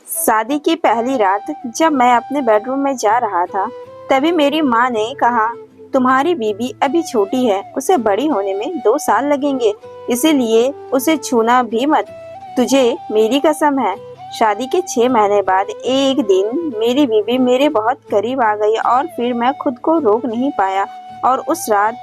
शादी की पहली रात जब मैं अपने बेडरूम में जा रहा था, तभी मेरी माँ ने कहा, तुम्हारी बीबी अभी छोटी है, उसे बड़ी होने में 2 साल लगेंगे, इसीलिए उसे छूना भी मत। तुझे मेरी कसम है। शादी के 6 महीने बाद एक दिन मेरी बीबी मेरे बहुत करीब आ गई और फिर मैं खुद को रोक नहीं पाया। और उस रात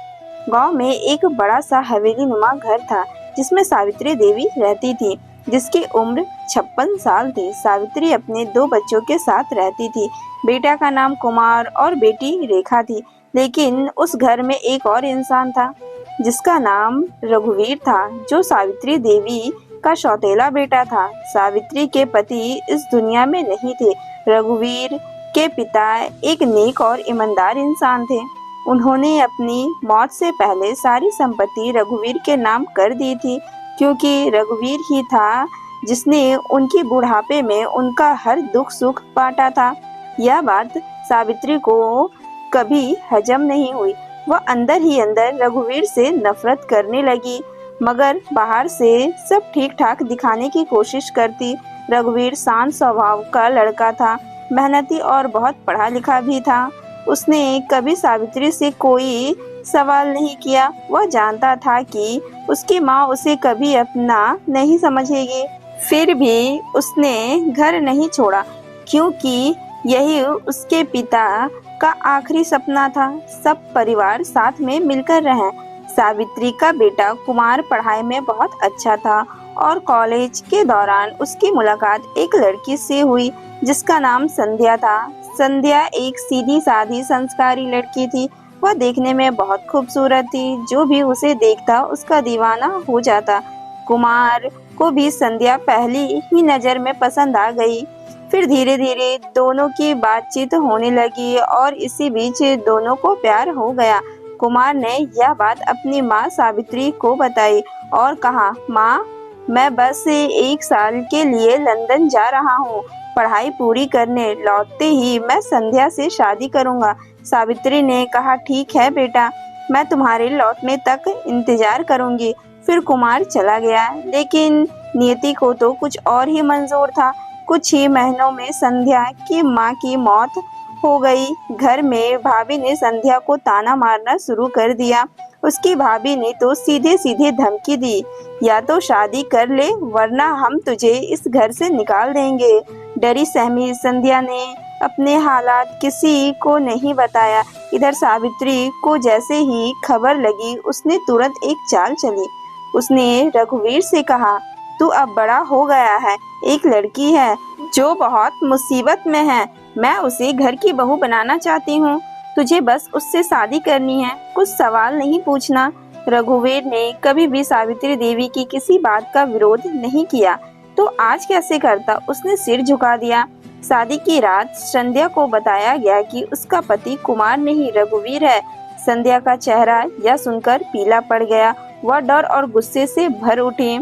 गांव में एक बड़ा सा हवेली नुमा घर था, जिसमें सावित्री देवी रहती थी, जिसकी उम्र 56 साल थी। सावित्री अपने 2 बच्चों के साथ रहती थी। बेटा का नाम कुमार और बेटी रेखा थी। लेकिन उस घर में एक और इंसान था, जिसका नाम रघुवीर था, जो सावित्री देवी का सौतेला बेटा था। सावित्री के पति इस दुनिया में नहीं थे। रघुवीर के पिता एक नेक और ईमानदार इंसान थे। उन्होंने अपनी मौत से पहले सारी संपत्ति रघुवीर के नाम कर दी थी, क्योंकि रघुवीर ही था जिसने उनकी बुढ़ापे में उनका हर दुख सुख बांटा था। यह बात सावित्री को कभी हजम नहीं हुई। वह अंदर ही अंदर रघुवीर से नफरत करने लगी, मगर बाहर से सब ठीक ठाक दिखाने की कोशिश करती। रघुवीर शांत स्वभाव का लड़का था, मेहनती और बहुत पढ़ा लिखा भी था। उसने कभी सावित्री से कोई सवाल नहीं किया। वह जानता था कि उसकी माँ उसे कभी अपना नहीं समझेगी। फिर भी उसने घर नहीं छोड़ा, क्योंकि यही उसके पिता का आखिरी सपना था, सब परिवार साथ में मिलकर रहें। सावित्री का बेटा कुमार पढ़ाई में बहुत अच्छा था और कॉलेज के दौरान उसकी मुलाकात एक लड़की से हुई, जिसका नाम संध्या था। संध्या एक सीधी साधी संस्कारी लड़की थी। वह देखने में बहुत खूबसूरत थी। जो भी उसे देखता उसका दीवाना हो जाता। कुमार को भी संध्या पहली ही नजर में पसंद आ गई। फिर धीरे धीरे दोनों की बातचीत होने लगी और इसी बीच दोनों को प्यार हो गया। कुमार ने यह बात अपनी माँ सावित्री को बताई और कहा, माँ, मैं बस 1 साल के लिए लंदन जा रहा हूँ, पढ़ाई पूरी करने। लौटते ही मैं संध्या से शादी करूँगा। सावित्री ने कहा, ठीक है बेटा, मैं तुम्हारे लौटने तक इंतजार करूँगी। फिर कुमार चला गया, लेकिन नियति को तो कुछ और ही मंजूर था। कुछ ही महीनों में संध्या की माँ की मौत हो गई। घर में भाभी ने संध्या को ताना मारना शुरू कर दिया। उसकी भाभी ने तो सीधे सीधे धमकी दी, या तो शादी कर ले वरना हम तुझे इस घर से निकाल देंगे। डरी सहमी संध्या ने अपने हालात किसी को नहीं बताया। इधर सावित्री को जैसे ही खबर लगी, उसने तुरंत एक चाल चली। उसने रघुवीर से कहा, तू अब बड़ा हो गया है, एक लड़की है जो बहुत मुसीबत में है, मैं उसे घर की बहू बनाना चाहती हूँ। तुझे बस उससे शादी करनी है, कुछ सवाल नहीं पूछना। रघुवीर ने कभी भी सावित्री देवी की किसी बात का विरोध नहीं किया, तो आज कैसे करता। उसने सिर झुका दिया। शादी की रात संध्या को बताया गया कि उसका पति कुमार नहीं रघुवीर है। संध्या का चेहरा यह सुनकर पीला पड़ गया। वह डर और गुस्से से भर उठी।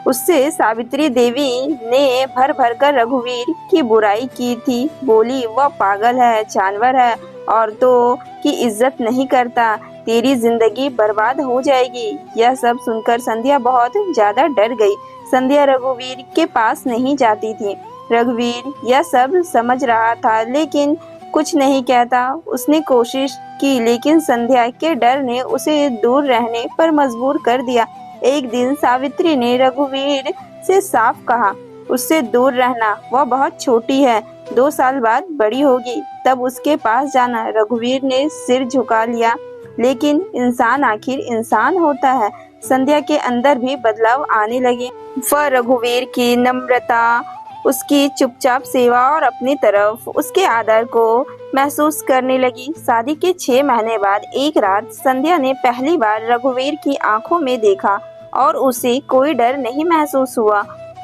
उससे सावित्री देवी ने भर भर कर रघुवीर की बुराई की थी। बोली, वह पागल है, जानवर है, औरतों की इज्जत नहीं करता, तेरी जिंदगी बर्बाद हो जाएगी। यह सब सुनकर संध्या बहुत ज्यादा डर गई। संध्या रघुवीर के पास नहीं जाती थी। रघुवीर यह सब समझ रहा था, लेकिन कुछ नहीं कहता। उसने कोशिश की, लेकिन संध्या के डर ने उसे दूर रहने पर मजबूर कर दिया। एक दिन सावित्री ने रघुवीर से साफ कहा, उससे दूर रहना, वह बहुत छोटी है, 2 साल बाद बड़ी होगी, तब उसके पास जाना। रघुवीर ने सिर झुका लिया, लेकिन इंसान आखिर इंसान होता है। संध्या के अंदर भी बदलाव आने लगे। वह रघुवीर की नम्रता, उसकी चुपचाप सेवा और अपनी तरफ उसके आदर को महसूस करने लगी। शादी के 6 महीने बाद एक रात संध्या ने पहली बार रघुवीर की आंखों में देखा और उसे कोई डर नहीं महसूस हुआ।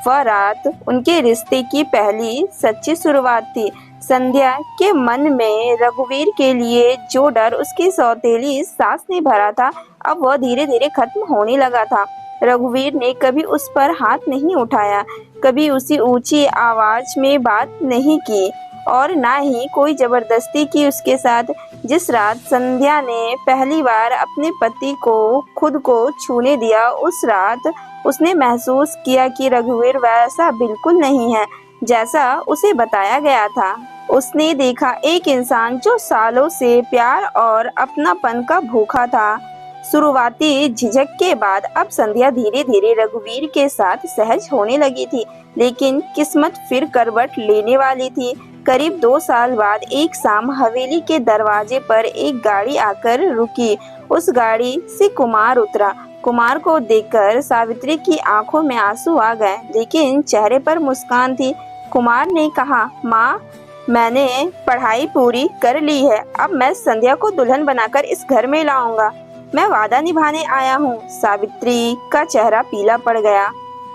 वह रात उनके रिश्ते की पहली सच्ची शुरुआत थी। संध्या के मन में रघुवीर के लिए जो डर उसकी सौतेली सास ने भरा था, अब वह धीरे धीरे खत्म होने लगा था। रघुवीर ने कभी उस पर हाथ नहीं उठाया, कभी उसी ऊंची आवाज में बात नहीं की और ना ही कोई जबरदस्ती की उसके साथ। जिस रात संध्या ने पहली बार अपने पति को खुद को छूने दिया, उस रात उसने महसूस किया कि रघुवीर वैसा बिल्कुल नहीं है जैसा उसे बताया गया था। उसने देखा एक इंसान जो सालों से प्यार और अपनापन का भूखा था। शुरुआती झिझक के बाद अब संध्या धीरे धीरे रघुवीर के साथ सहज होने लगी थी, लेकिन किस्मत फिर करवट लेने वाली थी। करीब 2 साल बाद एक शाम हवेली के दरवाजे पर एक गाड़ी आकर रुकी। उस गाड़ी से कुमार उतरा। कुमार को देखकर सावित्री की आंखों में आंसू आ गए, लेकिन चेहरे पर मुस्कान थी। कुमार ने कहा, माँ, मैंने पढ़ाई पूरी कर ली है। अब मैं संध्या को दुल्हन बनाकर इस घर में लाऊंगा। मैं वादा निभाने आया हूँ। सावित्री का चेहरा पीला पड़ गया।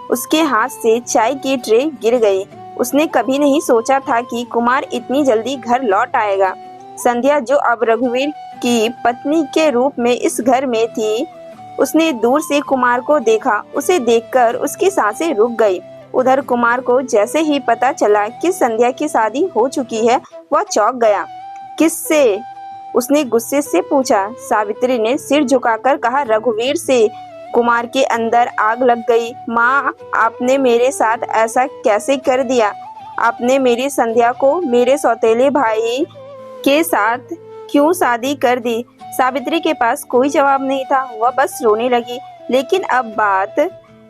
उसके हाथ से चाय की ट्रे गिर गई। उसने कभी नहीं सोचा था कि कुमार इतनी जल्दी घर लौट आएगा। संध्या, जो अब रघुवीर की पत्नी के रूप में इस घर में थी, उसने दूर से कुमार को देखा। उसे देखकर उसकी सांसें रुक गई। उधर कुमार को जैसे ही पता चला कि संध्या की शादी हो चुकी है, वह चौंक गया। किससे? उसने गुस्से से पूछा। सावित्री ने सिर झुकाकर कहा, रघुवीर से। कुमार के अंदर आग लग गई। माँ, आपने मेरे साथ ऐसा कैसे कर दिया? आपने मेरी संध्या को मेरे सौतेले भाई के साथ क्यों शादी कर दी? सावित्री के पास कोई जवाब नहीं था। वह बस रोने लगी। लेकिन अब बात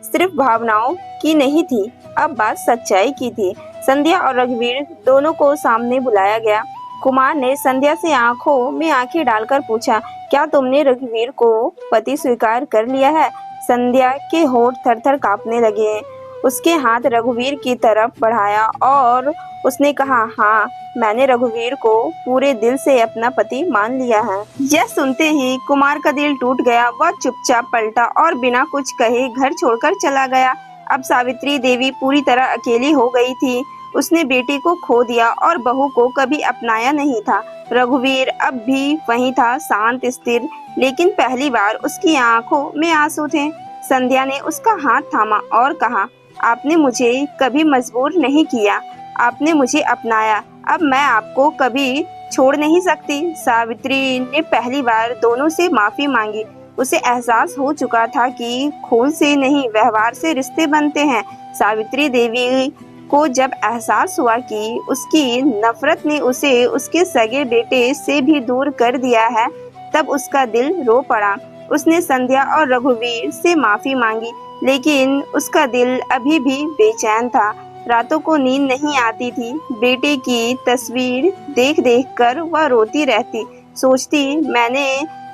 सिर्फ भावनाओं की नहीं थी, अब बात सच्चाई की थी। संध्या और रघुवीर दोनों को सामने बुलाया गया। कुमार ने संध्या से आंखों में आंखें डालकर पूछा, क्या तुमने रघुवीर को पति स्वीकार कर लिया है? संध्या के होंठ थरथर कांपने लगे। उसके हाथ रघुवीर की तरफ बढ़ाया और उसने कहा, हाँ, मैंने रघुवीर को पूरे दिल से अपना पति मान लिया है। यह सुनते ही कुमार का दिल टूट गया। वह चुपचाप पलटा और बिना कुछ कहे घर छोड़कर चला गया। अब सावित्री देवी पूरी तरह अकेली हो गई थी। उसने बेटी को खो दिया और बहू को कभी अपनाया नहीं था। रघुवीर अब भी वहीं था, शांत स्थिर, लेकिन पहली बार उसकी आंखों में आंसू थे। संध्या ने उसका हाथ थामा और कहा, आपने मुझे कभी मजबूर नहीं किया, आपने मुझे अपनाया। अब मैं आपको कभी छोड़ नहीं सकती। सावित्री ने पहली बार दोनों से माफी मांगी। उसे एहसास हो चुका था कि खून से नहीं, व्यवहार से रिश्ते बनते हैं। सावित्री देवी को जब एहसास हुआ कि उसकी नफरत ने उसे उसके सगे बेटे से भी दूर कर दिया है, तब उसका दिल रो पड़ा। उसने संध्या और रघुवीर से माफी मांगी, लेकिन उसका दिल अभी भी बेचैन था। रातों को नींद नहीं आती थी। बेटे की तस्वीर देख देख कर वह रोती रहती, सोचती, मैंने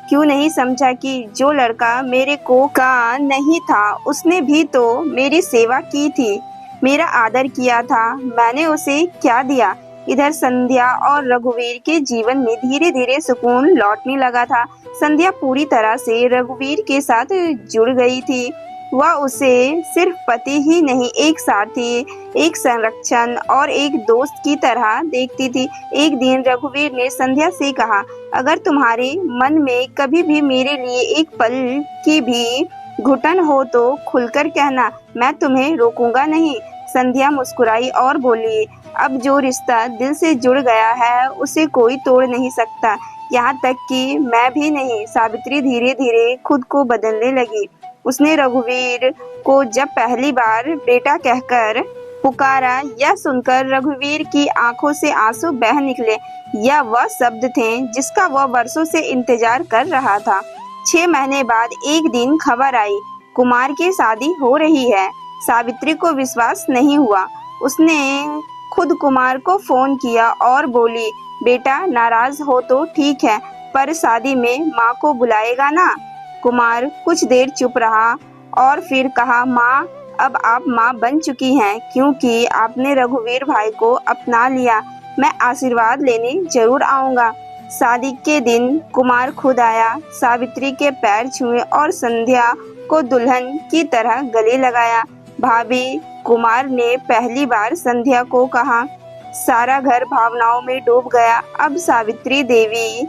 क्यों नहीं समझा कि जो लड़का मेरे को का नहीं था, उसने भी तो मेरी सेवा की थी, मेरा आदर किया था। मैंने उसे क्या दिया? इधर संध्या और रघुवीर के जीवन में धीरे धीरे सुकून लौटने लगा था। संध्या पूरी तरह से रघुवीर के साथ जुड़ गई थी। वह उसे सिर्फ पति ही नहीं, एक साथी, एक संरक्षण और एक दोस्त की तरह देखती थी। एक दिन रघुवीर ने संध्या से कहा, अगर तुम्हारे मन में कभी भी मेरे लिए एक पल की भी घुटन हो तो खुलकर कहना, मैं तुम्हें रोकूंगा नहीं। संध्या मुस्कुराई और बोली, अब जो रिश्ता दिल से जुड़ गया है उसे कोई तोड़ नहीं सकता, यहाँ तक कि मैं भी नहीं। सावित्री धीरे धीरे खुद को बदलने लगी। उसने रघुवीर को जब पहली बार बेटा कहकर पुकारा, यह सुनकर रघुवीर की आंखों से आंसू बह निकले। यह वह शब्द थे जिसका वह वर्षों से इंतजार कर रहा था। 6 महीने बाद एक दिन खबर आई, कुमार की शादी हो रही है। सावित्री को विश्वास नहीं हुआ। उसने खुद कुमार को फोन किया और बोली, बेटा, नाराज हो तो ठीक है, पर शादी में माँ को बुलाएगा ना? कुमार कुछ देर चुप रहा और फिर कहा, माँ, अब आप माँ बन चुकी हैं क्योंकि आपने रघुवीर भाई को अपना लिया। मैं आशीर्वाद लेने जरूर आऊँगा। शादी के दिन कुमार खुद आया, सावित्री के पैर छुए और संध्या को दुल्हन की तरह गले लगाया। भाभी, कुमार ने पहली बार संध्या को कहा। सारा घर भावनाओं में डूब गया। अब सावित्री देवी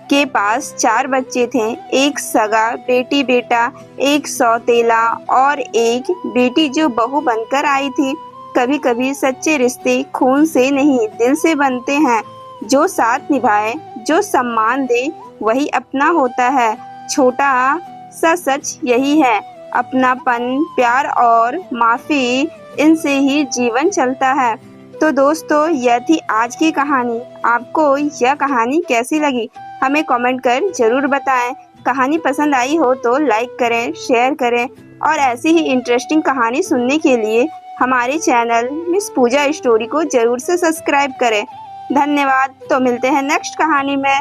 के पास 4 बच्चे थे, एक सगा बेटी बेटा, एक सौतेला और एक बेटी जो बहू बनकर आई थी। कभी कभी सच्चे रिश्ते खून से नहीं, दिल से बनते हैं। जो साथ निभाए, जो सम्मान दे, वही अपना होता है। छोटा सा सच यही है, अपनापन, प्यार और माफी, इनसे ही जीवन चलता है। तो दोस्तों यह थी आज की कहानी। आपको यह कहानी कैसी लगी हमें कमेंट कर जरूर बताएं। कहानी पसंद आई हो तो लाइक करें, शेयर करें और ऐसी ही इंटरेस्टिंग कहानी सुनने के लिए हमारे चैनल मिस पूजा स्टोरी को जरूर से सब्सक्राइब करें। धन्यवाद। तो मिलते हैं नेक्स्ट कहानी में।